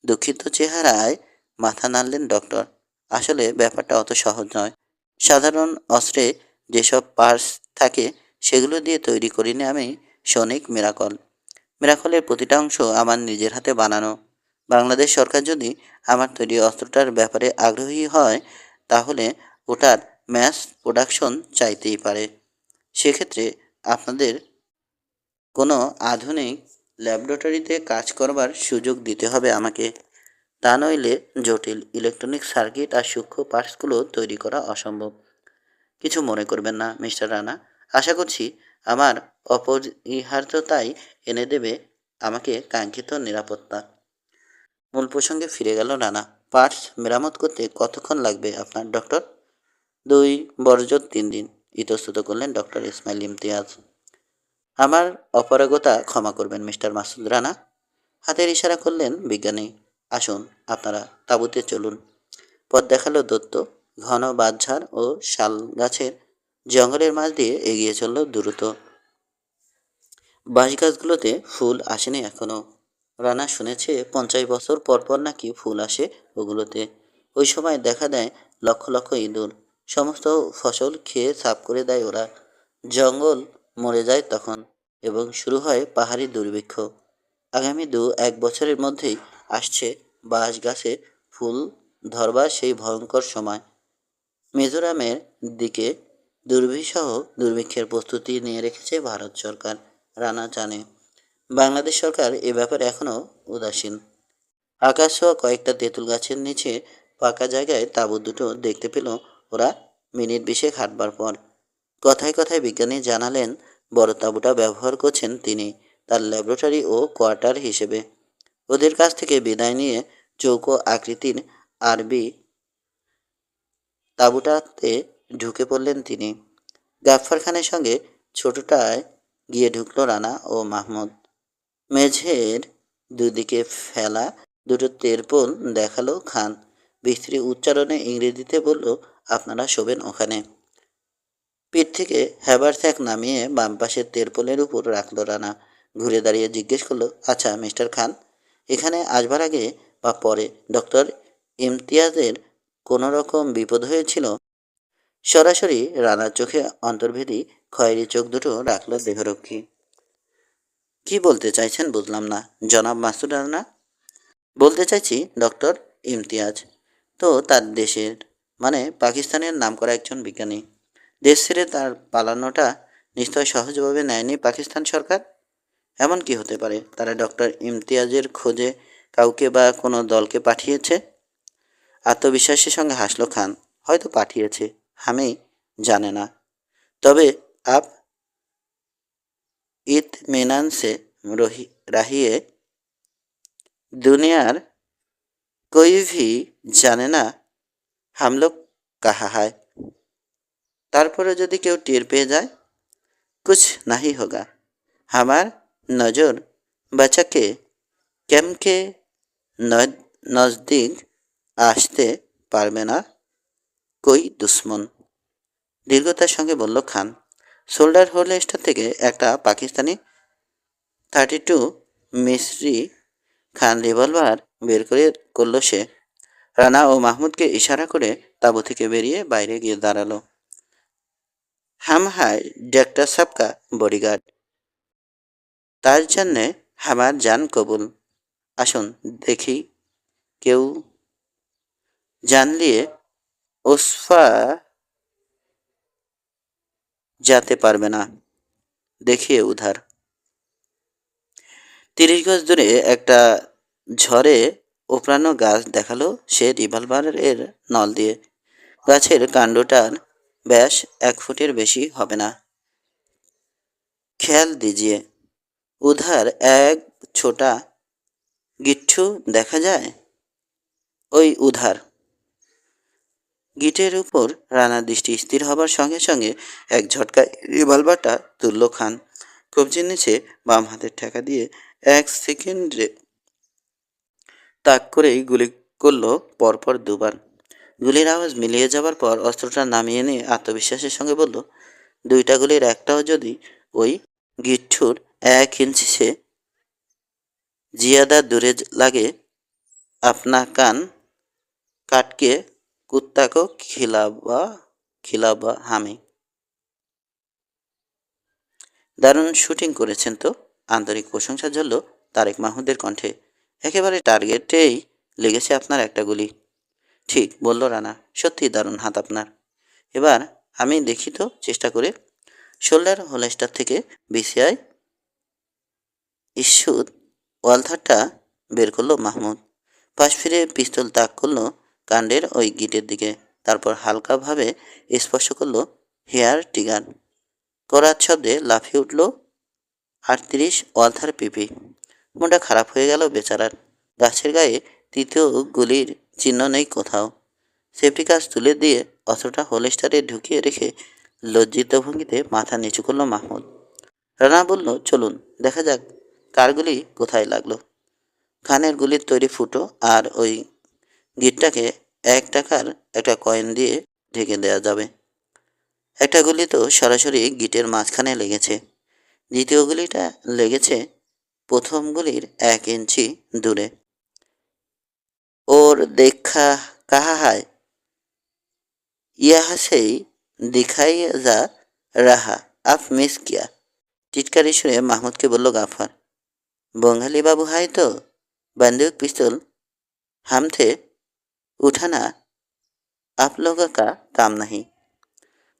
Speaker 1: দুঃখিত চেহারায় মাথা নাড়লেন ডক্টর। আসলে ব্যাপারটা অত সহজ নয়। সাধারণ অস্ত্রে যেসব পার্টস থাকে সেগুলো দিয়ে তৈরি করিনি আমি সনিক মিরাকল। মিরাকলের প্রতিটা অংশ আমার নিজের হাতে বানানো। বাংলাদেশ সরকার যদি আমার তৈরি অস্ত্রটার ব্যাপারে আগ্রহী হয় তাহলে ওটার ম্যাস প্রোডাকশন চাইতেই পারে। সেক্ষেত্রে আপনাদের কোনো আধুনিক ল্যাবরেটরিতে কাজ করবার সুযোগ দিতে হবে আমাকে। তা নইলে জটিল ইলেকট্রনিক সার্কিট আর সূক্ষ্ম পার্টসগুলো তৈরি করা অসম্ভব। কিছু মনে করবেন না মিস্টার রানা। আশা করছি আমার অপরিহার্যতাই এনে দেবে আমাকে কাঙ্ক্ষিত নিরাপত্তা। মূল প্রসঙ্গে ফিরে গেল রানা। পার্টস মেরামত করতে কতক্ষণ লাগবে আপনার ডক্টর? 2 বড়জোর 3 দিন, ইতস্তত করলেন ডক্টর ইসমাইল ইমতিয়াজ। আমার অপারগতা ক্ষমা করবেন মিস্টার মাসুদ রানা। হাতের ইশারা করলেন বিজ্ঞানী। আসুন, আপনারা তাঁবুতে চলুন। পথ দেখালো দত্ত। ঘন বাঁশঝাড় ও শাল গাছের জঙ্গলের মাঝ দিয়ে এগিয়ে চলল দ্রুত। বাঁশ গাছগুলোতে ফুল আসেনি এখনো। রানা শুনেছে 50 বছর পর পর নাকি ফুল আসে ওগুলোতে। ওই সময় দেখা দেয় লক্ষ লক্ষ ইঁদুর। সমস্ত ফসল খেয়ে সাফ করে দেয় ওরা। জঙ্গল মরে যায় তখন এবং শুরু হয় পাহাড়ি দুর্ভিক্ষ। আগামী 1 বছরের মধ্যেই আসছে বাঁশ গাছে ফুল ধরবার সেই ভয়ঙ্কর সময়। মিজোরামের দিকে দুর্বিসহ দুর্ভিক্ষের প্রস্তুতি নিয়ে রেখেছে ভারত সরকার। রানা জানে বাংলাদেশ সরকার এ ব্যাপারে এখনও উদাসীন। আকাশ ছোঁয়া কয়েকটা তেঁতুল গাছের নিচে ফাঁকা জায়গায় তাঁবু দুটো দেখতে পেল ওরা মিনিট 20 হাঁটবার পর। কথায় কথায় বিজ্ঞানী জানালেন বড় তাঁবুটা ব্যবহার করছেন তিনি তার ল্যাবরেটরি ও কোয়ার্টার হিসেবে। ওদের কাছ থেকে বিদায় নিয়ে চৌকো আকৃতির আরবি তাঁবুটাতে ঢুকে পড়লেন তিনি। গাফফার খানের সঙ্গে ছোটটায় গিয়ে ঢুকল রানা ও মাহমুদ। মেঝের দুদিকে ফেলা দুটো তেরপোল দেখালো খান। বিস্ত্রী উচ্চারণে ইংরেজিতে বলল, আপনারা শোবেন ওখানে। পিঠ থেকে হ্যাবারস্যাক নামিয়ে বাম পাশের তেরপোলের উপর রাখল রানা। ঘুরে দাঁড়িয়ে জিজ্ঞেস করলো, আচ্ছা মিস্টার খান, এখানে আসবার আগে বা পরে ডক্টর ইমতিয়াজের কোনো রকম বিপদ হয়েছিল? সরাসরি রানার চোখে অন্তর্ভেদী খয়েরি চোখ দুটো রাখল দেহরক্ষী। কি বলতে চাইছেন বুঝলাম না জনাব মাসুদ রানা। বলতে চাইছি ডক্টর ইমতিয়াজ তো তার দেশের মানে পাকিস্তানের নামকরা একজন বিজ্ঞানী। দেশ ছেড়ে তার পালানোটা নিশ্চয় সহজভাবে নেয়নি পাকিস্তান সরকার। এমন কি হতে পারে তারা ডক্টর ইমতিয়াজের খোঁজে কাউকে বা কোনো দলকে পাঠিয়েছে? আত্মবিশ্বাসের সঙ্গে হাসল খান। হয়তো পাঠিয়েছে, আমি জানে না। তবে আপ इत्मीनान से रहिए, दुनियार कोई भी जाने ना हम लोग कहा है। তারপরে যদি কেউ টের পেয়ে যায়, कुछ नहीं होगा। हमार नजर बचा के कैम्प के नजदीक আসতে পারবে না কই দুশ্মন। দীর্ঘতার সঙ্গে বলল খান। সোল্ডার হোলস্টার থেকে একটা পাকিস্তানি 32 মিস্রি খান রিভলভার বের করে করল সে। রানা ও মাহমুদকে ইশারা করে তাঁবু থেকে বেরিয়ে বাইরে গিয়ে দাঁড়ালো। হাম হায় ডাক্তার সাবকা বডিগার্ড, তার জন্যে আমার জান কবুল। আসুন দেখি কেউ জান নিয়ে ওসফা যেতে পারবে না। দেখিয়ে উধার। 30 গজ দূরে একটা ঝড়ে ওপরানো গাছ দেখালো সে রিভলভারের নল দিয়ে। গাছের কাণ্ডটার ব্যাস 1 ফুটের বেশি হবে না। খেয়াল দিজিয়ে উধার এক ছোটা গিট্টু দেখা যায়। ওই উধার। গিটের উপর রানার দৃষ্টি স্থির হবার সঙ্গে সঙ্গে এক ঝটকায় রিভলভারটা তুলল খান। কবজির নিচে বাম হাতের ঠেকা দিয়ে 1 সেকেন্ডে তাক করেই গুলি করল পরপর দুবার। গুলির আওয়াজ মিলিয়ে যাবার পর অস্ত্রটা নামিয়ে নিয়ে আত্মবিশ্বাসের সঙ্গে বলল, 2টা গুলির একটাও যদি ওই গিট্টুর 1 ইঞ্চি জিয়াদা দূরে লাগে, আপনা কান কাটকে কুত্তাকে খিলাবা হামি। দারুণ শুটিং করেছেন তো, আন্তরিক প্রশংসা ঝরল তারেক মাহমুদের কণ্ঠে। একেবারে টার্গেটেই লেগেছে আপনার একটা গুলি। ঠিক বলল রানা, সত্যি দারুণ হাত আপনার। এবার আমি দেখি তো চেষ্টা করে। শোল্ডার হোলেস্টার থেকে বিসিআই ইস্যুদ ওয়ালথারটা বের করলো মাহমুদ। পাশ ফিরে পিস্তল তাক করলো কাণ্ডের ওই গিটের দিকে। তারপর হালকাভাবে স্পর্শ করলো হেয়ার টিগার। করাত শব্দে লাফিয়ে উঠল 38 ওয়ালথার পিপি। মনটা খারাপ হয়ে গেল বেচারার। গাছের গায়ে তৃতীয় গুলির চিহ্ন নেই কোথাও। সেফটি কাজ তুলে দিয়ে অস্ত্রটা হোলেস্টারে ঢুকিয়ে রেখে লজ্জিত ভঙ্গিতে মাথা নিচু করল মাহমুদ। রানা বলল, চলুন দেখা যাক কার গুলি কোথায় লাগলো। খানের গুলির তৈরি ফুটো আর ওই গিটটাকে 1 টাকার একটা কয়েন দিয়ে ঢেকে দেওয়া যাবে। একটা গুলি তো সরাসরি গিটের মাঝখানে লেগেছে। দ্বিতীয় গুলিটা লেগেছে প্রথম গুলির 1 ইঞ্চি দূরে। ওর দেখা কাহা হায়, यहाँ से दिखाई जा रहा, आप मिस किया। টিটকারি সুরে মাহমুদকে বলল গাফার। বঙ্গালী বাবু হাই তো, बंदूक पिस्तौल हम थे उठाना आप लोगों का काम नहीं।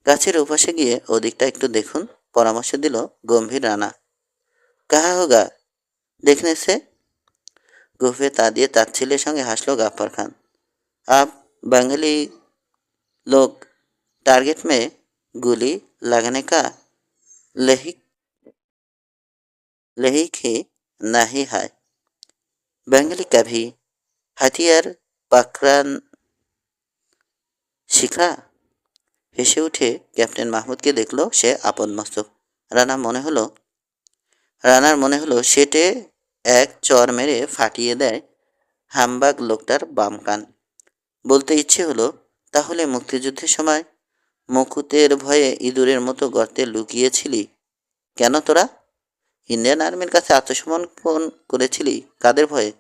Speaker 1: গাছের ওপাশে গিয়ে ওদিকটা একটু দেখুন, পরামর্শ দিল গম্ভীর রানা। কাহা হোগা দেখনে সে? গুফে তা দিয়ে তাচ্ছিল্যের সঙ্গে হাসল গাফার খান। আপ বাঙালি लोग टारगेट में गोली लगाने का लहिक लहिक ही नहीं है। बंगाली कभी हथियार पकड़ा শিখা। হেসে উঠে ক্যাপ্টেন মাহমুদকে দেখল সে আপদমস্তক। রানার মনে হলো সেটে এক চর মেরে ফাটিয়ে দেয় হামবাগ লোকটার বাম কান। বলতে ইচ্ছে হলো, তাহলে মুক্তিযুদ্ধের সময় মুকুতের ভয়ে ইঁদুরের মতো গর্তে লুকিয়েছিলি কেন তোরা? ইন্ডিয়ান আর্মির কাছে আত্মসমর্পণ করেছিলি কাদের ভয়ে?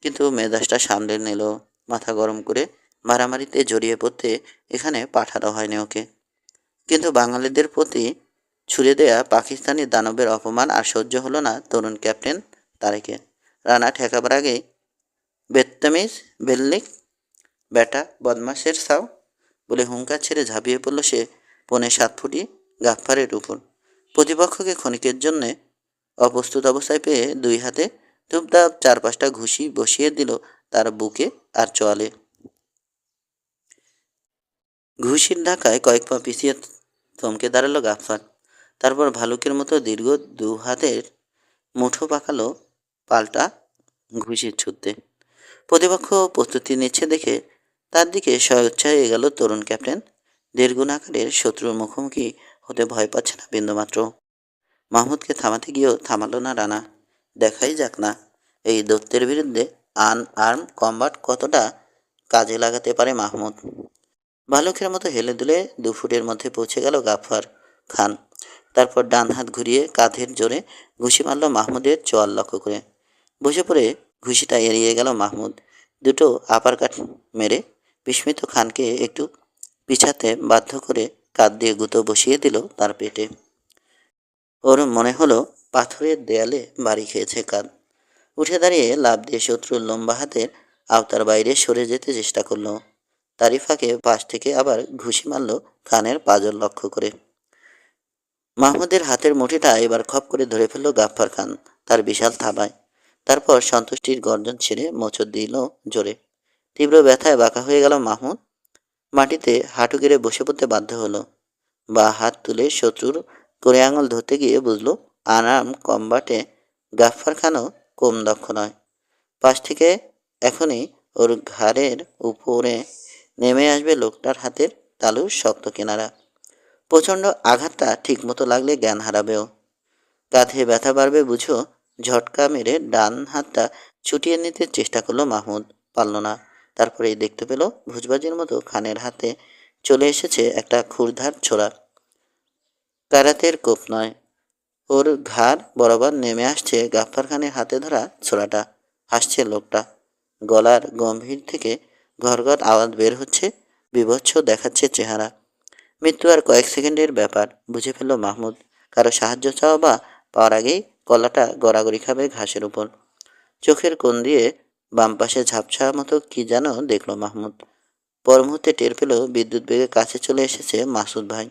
Speaker 1: কিন্তু মেজাজটা সামলে নিল। মাথা গরম করে মারামারিতে জড়িয়ে পড়তে এখানে পাঠানো হয়নি ওকে। কিন্তু বাঙালিদের প্রতি ছুড়ে দেয়া পাকিস্তানি দানবের অপমান আর সহ্য হলো না তরুণ ক্যাপ্টেন তারেকে। রানা ঠেকাবার আগেই, বেত্তামিজ বেল্লিক, বেটা বদমাশের সাও বলে হুঙ্কার ছেড়ে ঝাঁপিয়ে পড়ল সে 6.75 ফুটি গাফফারের উপর। প্রতিপক্ষকে ক্ষণিকের জন্যে অপ্রস্তুত অবস্থায় পেয়ে 2 হাতে ধূপধাপ 4-5টা ঘুষি বসিয়ে দিল তার বুকে আর চোয়ালে। ঘুষির ধাক্কায় কয়েক পা পিছিয়ে থমকে দাঁড়ালো গাফফার। তারপর ভালুকের মতো দীর্ঘ 2 হাতের মুঠো পাকালো পাল্টা ঘুষি ছুটতে। প্রতিপক্ষ প্রস্তুতি নিচ্ছে দেখে তার দিকে স্বইচ্ছায় এগোল তরুণ ক্যাপ্টেন। 1.5 গুণ আকারের শত্রুর মুখোমুখি হতে ভয় পাচ্ছে না বিন্দুমাত্র। মাহমুদকে থামাতে গিয়েও থামালো না রানা। দেখাই যাক না এই দৈত্যের বিরুদ্ধে আনআর্ম কম্বাট কতটা কাজে লাগাতে পারে মাহমুদ। ভালুকের মতো হেলে দুলে 2 ফুটের মধ্যে পৌঁছে গেল গাফফার খান। তারপর ডান হাত ঘুরিয়ে কাঁধের জোরে ঘুষি মারল মাহমুদের চোয়াল লক্ষ্য করে। বসে পড়ে ঘুষিটা এড়িয়ে গেল মাহমুদ। 2টো আপারকাট মেরে বিস্মিত খানকে একটু পিছাতে বাধ্য করে কাঁধ দিয়ে গুঁতো বসিয়ে দিল তার পেটে। ওর মনে হলো পাথরের দেয়ালে বাড়ি খেয়েছে কাঁধ। উঠে দাঁড়িয়ে লাফ দিয়ে শত্রুর লম্বা হাতের আওতার বাইরে সরে যেতে চেষ্টা করলো। তারই ফাঁকে পাশ থেকে আবার ঘুষি মারল খানের পাঁজর লক্ষ্য করে। মাহমুদের হাতের মুঠিটা এবার খপ করে ধরে ফেলল গাফফার খান তার বিশাল থাবায়। তারপর সন্তুষ্টির গর্জন ছেড়ে মোচড় দিল জোরে। তীব্র ব্যথায় বাঁকা হয়ে গেল মাহমুদ। মাটিতে হাঁটু গেড়ে বসে পড়তে বাধ্য হলো। বা হাত তুলে শত্রুর করে আঙুল ধরতে গিয়ে বুঝলো আনআর্ম কম্বাটে গাফফার খানও কম দক্ষ নয়। পাশ থেকে এখনই ওর ঘাড়ের উপরে নেমে আসবে লোকটার হাতের তালুর শক্ত কিনারা। প্রচণ্ড আঘাতটা ঠিকমতো লাগলে জ্ঞান হারাবেও। কাঁধে ব্যথা বাড়বে বুঝো। ঝটকা মেরে ডান হাতটা ছুটিয়ে নিতে চেষ্টা করলো মাহমুদ, পারল না। তারপরেই দেখতে পেল ভুজবাজির মতো খানের হাতে চলে এসেছে একটা ক্ষুরধার ছোরা। কারাতের কোপ নয়, ওর ঘাড় বরাবর নেমে আসছে গাফফার খানের হাতে ধরা ছোরাটা। হাসছে লোকটা, গলার গম্ভীর থেকে ঘরঘর আওয়াজ বের হচ্ছে, বীভৎস দেখাচ্ছে চেহারা। মৃত্যু আর কয়েক সেকেন্ডের ব্যাপার, বুঝে ফেলল মাহমুদ। কারো সাহায্য চাওয়া বা পাওয়ার আগেই গলাটা গড়াগড়ি খাবে ঘাসের উপর। চোখের কোণ দিয়ে বাম পাশে ঝাপসা মতো কি যেন দেখল মাহমুদ। পর মুহূর্তে টের পেল বিদ্যুৎ বেগে কাছে চলে এসেছে মাসুদ ভাই।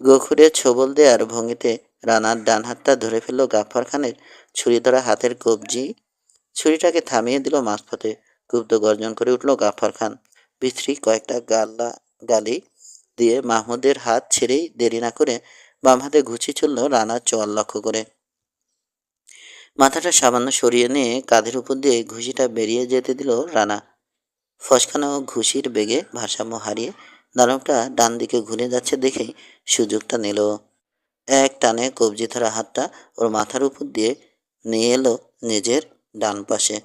Speaker 1: গোখুরে ছোবল দেওয়ার ভঙ্গিতে রানার ডান হাতটা ধরে ফেলল গাফফার খানের ছুরি ধরা হাতের কবজি। ছুরিটাকে থামিয়ে দিল মাঝপথে। ক্ষুব্ধ গর্জন করে উঠল গাফফার খান। বিশ্রী কয়েকটা গালি দিয়ে মাহমুদের হাত ছেড়েই দেরি না করে বাম হাতে ঘুষি চলল রানার চোয়াল লক্ষ্য করে। মাথাটা সামান্য সরিয়ে নিয়ে কাঁধের উপর দিয়ে ঘুষিটা বেরিয়ে যেতে দিল রানা। ফসকানো ঘুষির বেগে ভারসাম্য হারিয়ে দানবটা ডান দিকে ঘুরে যাচ্ছে দেখেই সুযোগটা নিল। এক টানে কবজি ধরা হাতটা ওর মাথার উপর দিয়ে নিয়ে এলো নিজের ডান পাশে।